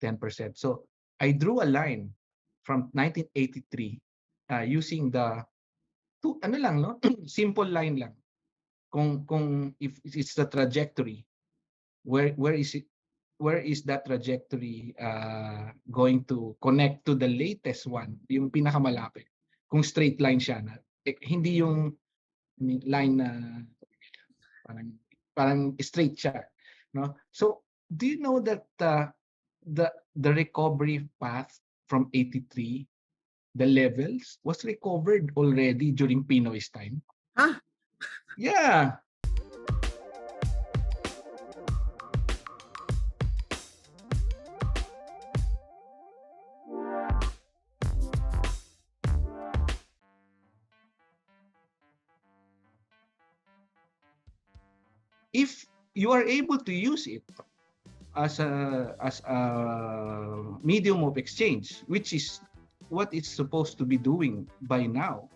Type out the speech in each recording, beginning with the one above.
10%. So I drew a line from 1983 using the ano lang no, simple line lang. Kung if it's the trajectory, where is that trajectory going to connect to the latest one, yung pinakamalapit. Kung straight line siya na hindi yung line na parang straight siya, no? So do you know that the recovery path from 83, the levels was recovered already during Pinoy's time? Huh? Yeah. If you are able to use it as a medium of exchange, which is what it's supposed to be doing by now,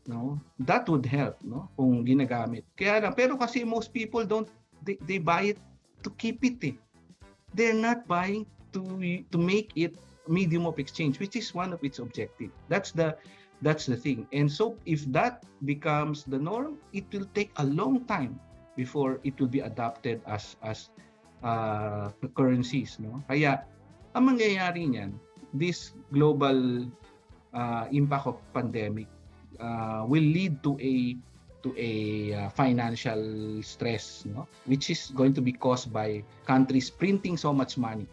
no, that would help, no, kung ginagamit. Kaya lang, pero kasi most people don't, they buy it to keep it. They're not buying to make it medium of exchange, which is one of its objective. That's the thing. And so if that becomes the norm, it will take a long time before it will be adopted as currencies, no? Kaya ang mangyayari niyan, this global impact of pandemic will lead to a financial stress, no, which is going to be caused by countries printing so much money.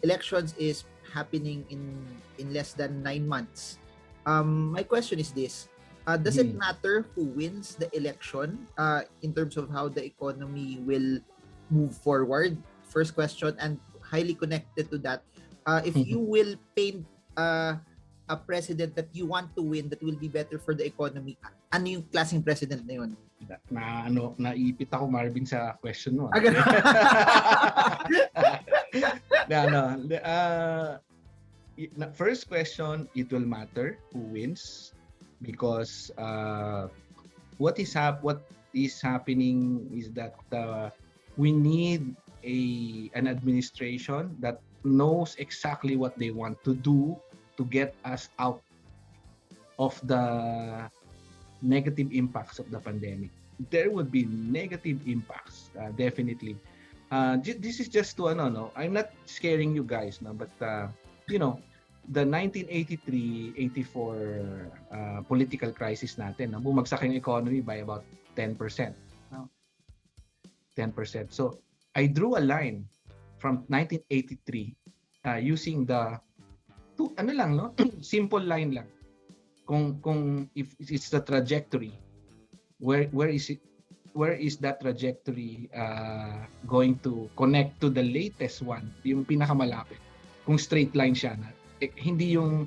Elections is happening in less than 9 months. My question is this: does it matter who wins the election in terms of how the economy will move forward? First question, and highly connected to that, if you will paint a president that you want to win that will be better for the economy, ano yung klaseng president na yun? Naipit ako, Marvin, sa question mo. First question, it will matter who wins because what is happening is that we need an administration that knows exactly what they want to do to get us out of the negative impacts of the pandemic. There would be negative impacts, definitely. This is just to I'm not scaring you guys, no, but the 1983-84 political crisis natin, bumagsak yung economy by about 10%. No? 10%. So I drew a line from 1983 using the ano lang, no? Simple line lang. Kung if it's the trajectory, where is that trajectory going to connect to the latest one, yung pinakamalapit. Kung straight line siya na hindi yung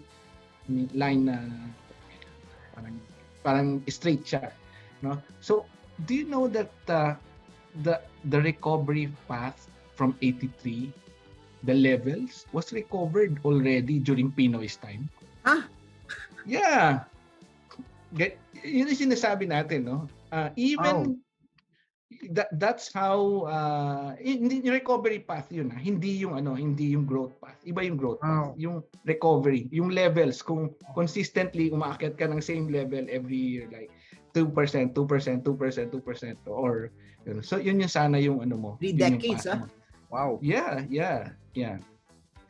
line na parang straight siya, no? So do you know that the recovery path from 83, the levels was recovered already during Pinoy's time? Huh? Yeah. Yun yung sinasabi natin, no? That's how yung recovery path yun, hindi yung growth path. Iba yung growth path. Yung recovery, yung levels, kung consistently umaakyat ka ng same level every year, like 2%, 2%, 2%, 2%, or so yun yung sana yung mo. 3 decades, ha? Wow. Yeah.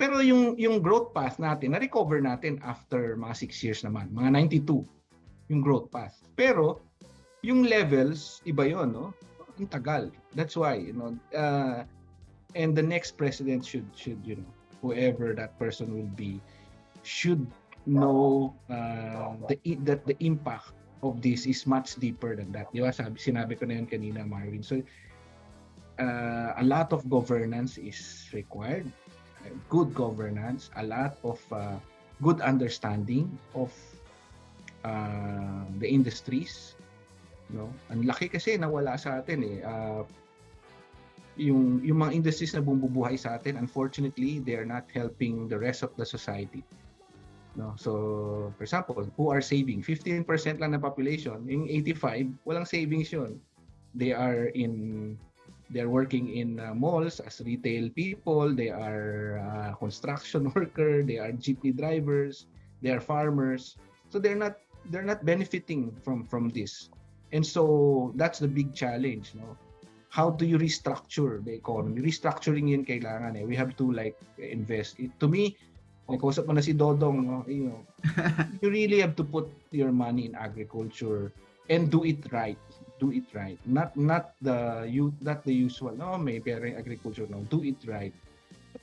Pero yung growth path natin, na-recover natin after mga 6 years naman, mga 92 yung growth path. Pero yung levels, iba yun, no? Ang tagal. That's why, and the next president should whoever that person will be, should know that the impact of this is much deeper than that. Di ba? Sinabi ko na yun kanina, Marvin. So, a lot of governance is required. Good governance, a lot of good understanding of the industries, no? Ang laki kasi nawala sa atin yung mga industries na bumubuhay sa atin, unfortunately they are not helping the rest of the society, no? So for example, who are saving 15% lang ng population, yung 85 walang savings yun. They are in they're working in malls as retail people, they are construction worker, they are jeepney drivers, they are farmers. So they're not benefiting from this. And so that's the big challenge, no? How do you restructure the economy? Restructuring yun kailangan eh. We have to like invest. To me, nakausap mo na si Dodong, no? You really have to put your money in agriculture and do it right. Do it right. Not the usual. No, may pera yung agriculture. No, do it right.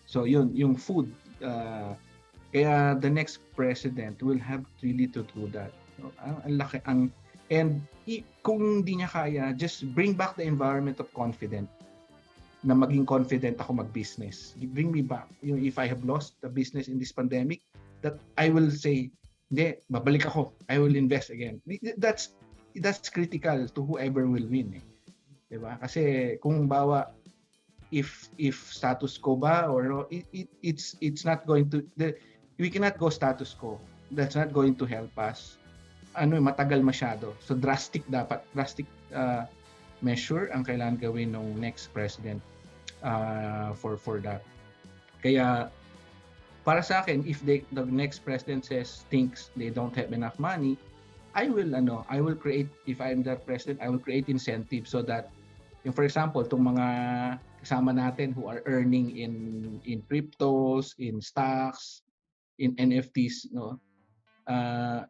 So yun, yung food. Kaya the next president will have really to do that. No? Ang laki and kung hindi niya kaya, just bring back the environment of confidence. Na maging confident ako mag-business. Bring me back. If I have lost the business in this pandemic, that I will say, hindi, babalik ako. I will invest again. That's critical to whoever will win. Eh. Diba? Kasi kung bawa, if status quo ba, or it's not going to, we cannot go status quo. That's not going to help us. Matagal masyado. So drastic measure ang kailangan gawin ng next president for that. Kaya para sa akin, if the next president thinks they don't have enough money, I will create, if I'm the president, I will create incentives so that for example, itong mga kasama natin who are earning in cryptos, in stocks, in NFTs, no?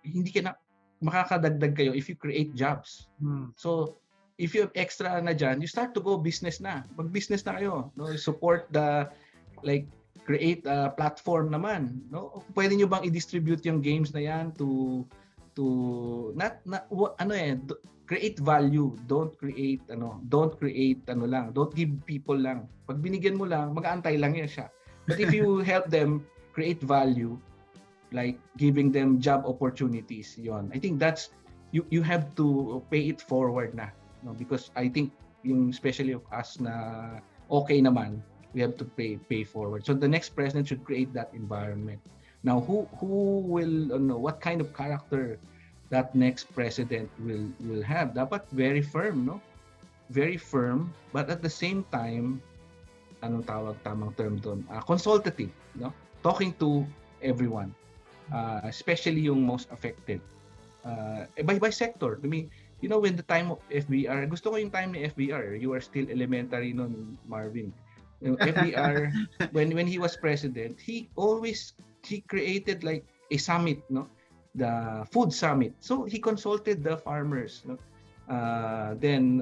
Hindi ka na makakadagdag kayo if you create jobs. So if you have extra na dyan, you start to go business na. Mag-business na kayo. No? Support create a platform naman. No? Pwede nyo bang i-distribute yung games na yan to create value. Don't create don't give people lang. Pag binigyan mo lang, mag-aantay lang yan siya. But if you help them create value, like giving them job opportunities, yon. I think that's you have to pay it forward na, no? Because I think especially of us na okay naman, we have to pay forward. So the next president should create that environment. Now who will what kind of character that next president will have? Dapat very firm, no? Very firm, but at the same time, anong tamang term doon? Consultative, no? Talking to everyone. Especially yung most affected by sector. I mean, when the time of FBR, gusto ko yung time ni FBR. You are still elementary noon, Marvin. FBR, when he was president, he created like a summit, no, the food summit. So he consulted the farmers, no, then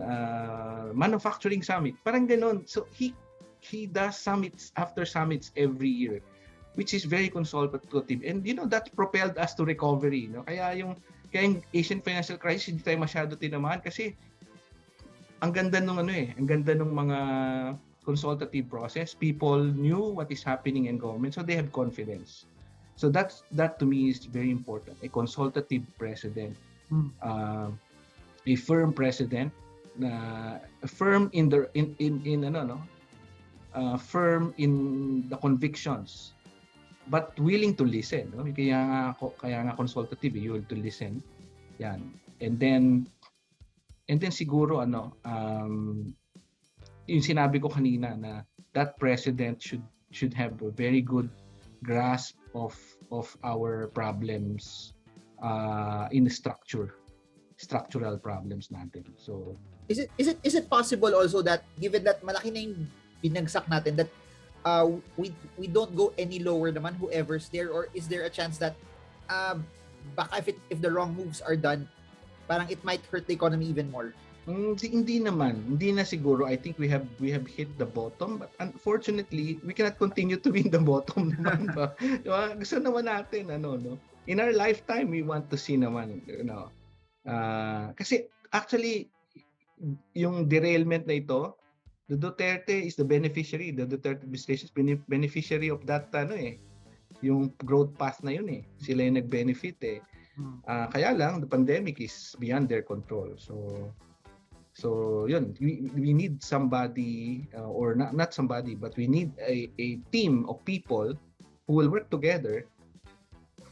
manufacturing summit, parang ganon. So he does summits after summits every year, which is very consultative, and that propelled us to recovery, no? Kaya yung Asian financial crisis hindi tayo masyado tinamaan kasi ang ganda nung mga consultative process. People knew what is happening in government, so they have confidence. So that to me is very important. A consultative president, a firm president, firm in firm in the convictions, but willing to listen, no? Kaya nga consultative, you will to listen. Yan. And then siguro yung sinabi ko kanina na that president should have a very good grasp of our problems in the structural problems natin. So is it possible also that given that malaki na yung binagsak natin, that we don't go any lower naman, whoever's there, or is there a chance that baka if the wrong moves are done, parang it might hurt the economy even more? Hindi na siguro. I think we have hit the bottom, but unfortunately we cannot continue to win the bottom naman ba. Diba? Gusto naman natin no, in our lifetime we want to see naman, kasi actually yung derailment na ito, the Duterte is the beneficiary. The Duterte administration is beneficiary of that yung growth path na yun Sila yung nag-benefit kaya lang the pandemic is beyond their control. So yun, we need somebody or not somebody, but we need a team of people who will work together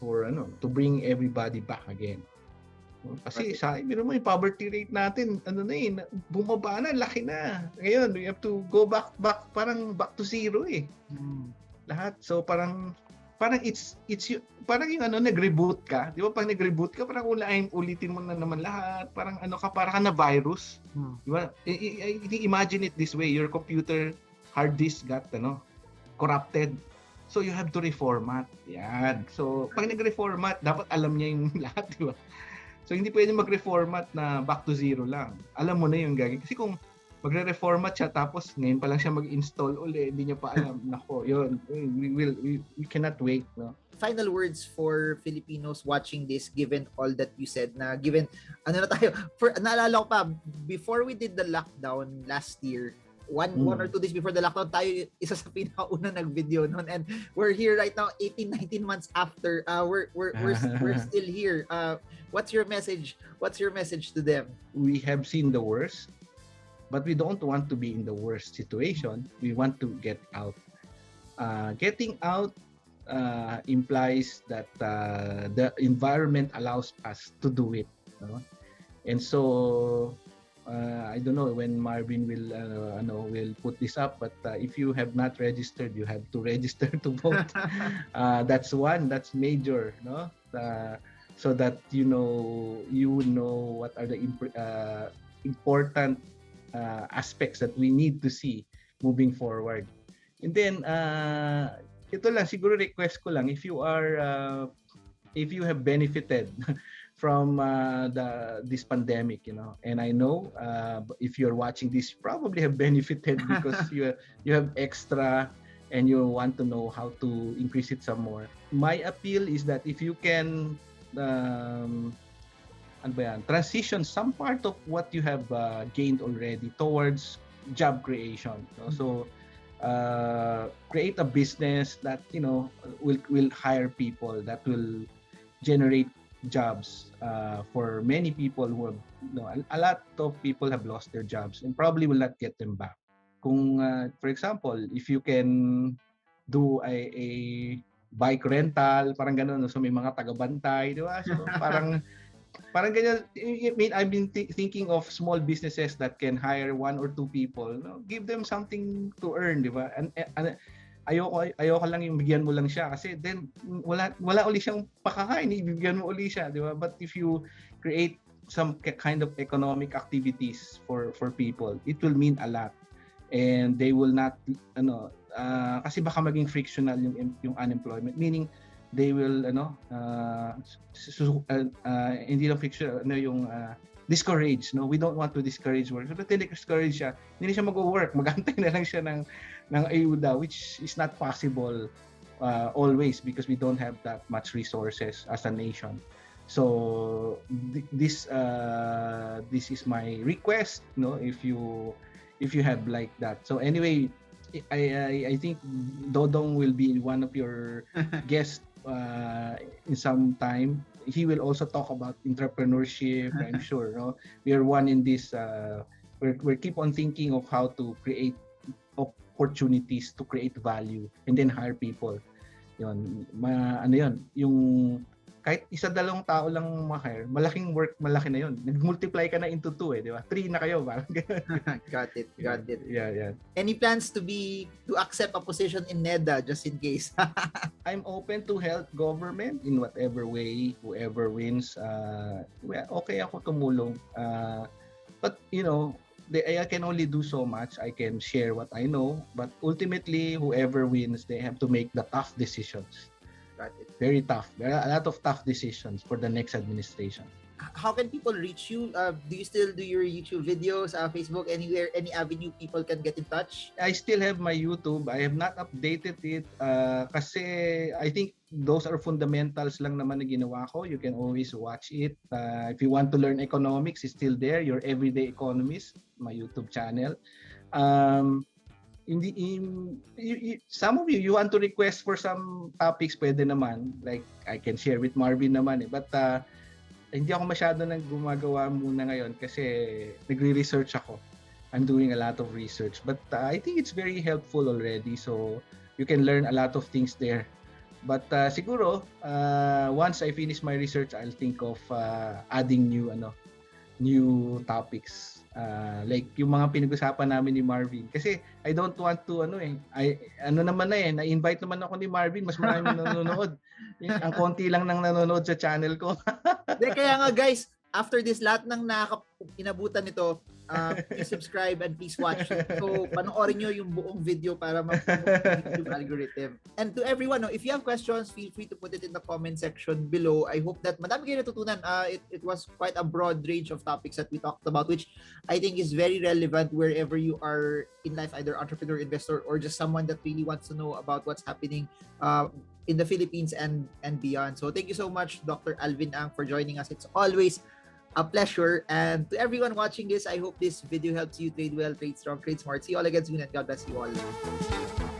for to bring everybody back again. Kasi sa biro mo yung poverty rate natin, bumaba na, laki na. Ngayon, we have to go back, parang back to zero eh. Lahat. So parang it's parang yung nag-reboot ka. Di ba pag nag-reboot ka, parang ulitin mo na naman lahat. Parang parang na virus. Di ba? Imagine it this way, your computer hard disk got corrupted. So you have to reformat. Yan. So pag nag-reformat, dapat alam niya yung lahat, di ba? So hindi pwede mag-reformat na back to zero lang. Alam mo na yung gagawin. Kasi kung magre-reformat siya tapos ngayon pa lang siya mag-install uli, hindi niya pa alam. Nako, yun. We cannot wait, no? Final words for Filipinos watching this, given all that you said, na given, naalala ko pa, before we did the lockdown last year, one or 2 days before the lockdown, tayo isa sa pinakauna nag-video noon, and we're here right now 18-19 months after. We're still here. What's your message to them? We have seen the worst, but we don't want to be in the worst situation. We want to get out. Getting out implies that the environment allows us to do it, no? And so I don't know when Marvin will put this up, but if you have not registered, you have to register to vote. That's major, no? So that you know what are the important aspects that we need to see moving forward. And then ito lang siguro, request ko lang, if you have benefited from this pandemic, and I know if you're watching this, you probably have benefited because you have extra and you want to know how to increase it some more. My appeal is that if you can transition some part of what you have gained already towards job creation, so create a business that will hire people, that will generate jobs for many people who have, a lot of people have lost their jobs and probably will not get them back. Kung for example, if you can do a bike rental, parang gano'n, so may mga taga-bantay, di ba? So parang ganyan. I've been thinking of small businesses that can hire 1 or 2 people, give them something to earn, di ba? And ayoko lang yung bigyan mo lang siya, kasi then wala uli siyang pakakain, ibibigyan mo uli siya, di ba? But if you create some kind of economic activities for people, it will mean a lot, and they will not kasi baka maging frictional yung unemployment, meaning they will hindi lang frictional, yung discourage, no? We don't want to discourage work. So discourage siya, hindi na siya mag-work, magantay na lang siya ng ayuda, which is not possible always, because we don't have that much resources as a nation. So this is my request, if you have like that. So anyway, I think Dodong will be one of your guests in some time. He will also talk about entrepreneurship, I'm sure. No? We are one in this. We keep on thinking of how to create opportunities to create value and then hire people. Yun, yung kahit 1-2 tao lang ma-hire, malaking work, malaki na yun. Nag-multiply ka na into 2 di ba? 3 na kayo, parang Got it. Yeah. Any plans to accept a position in NEDA, just in case? I'm open to help government in whatever way, whoever wins. Okay ako tumulong. But I can only do so much. I can share what I know, but ultimately, whoever wins, they have to make the tough decisions. Got it. Very tough. There are a lot of tough decisions for the next administration. How can people reach you? Do you still do your YouTube videos, Facebook, anywhere, any avenue people can get in touch? I still have my YouTube. I have not updated it kasi I think those are fundamentals lang naman na ginawa ko. You can always watch it. If you want to learn economics, it's still there. Your Everyday Economist, my YouTube channel. Some of you want to request for some topics, pwede naman. Like, I can share with Marvin naman. But hindi ako masyado nang gumagawa muna ngayon kasi nagre-research ako. I'm doing a lot of research. But I think it's very helpful already. So, you can learn a lot of things there But siguro once I finish my research, I'll think of adding new topics. Like yung mga pinag-usapan namin ni Marvin. Kasi I don't want to na-invite naman ako ni Marvin, mas marami nanonood. Ang konti lang nang nanonood sa channel ko. Kaya nga guys, after this, lahat ng inabutan nito, please subscribe and please watch. So, panoorin nyo yung buong video para ma-promote yung YouTube algorithm. And to everyone, if you have questions, feel free to put it in the comment section below. I hope that madami kayo natutunan. It was quite a broad range of topics that we talked about, which I think is very relevant wherever you are in life, either entrepreneur, investor, or just someone that really wants to know about what's happening in the Philippines and beyond. So thank you so much, Dr. Alvin Ang, for joining us. It's always a pleasure. And to everyone watching this, I hope this video helps you trade well, trade strong, trade smart. See you all again soon, and God bless you all.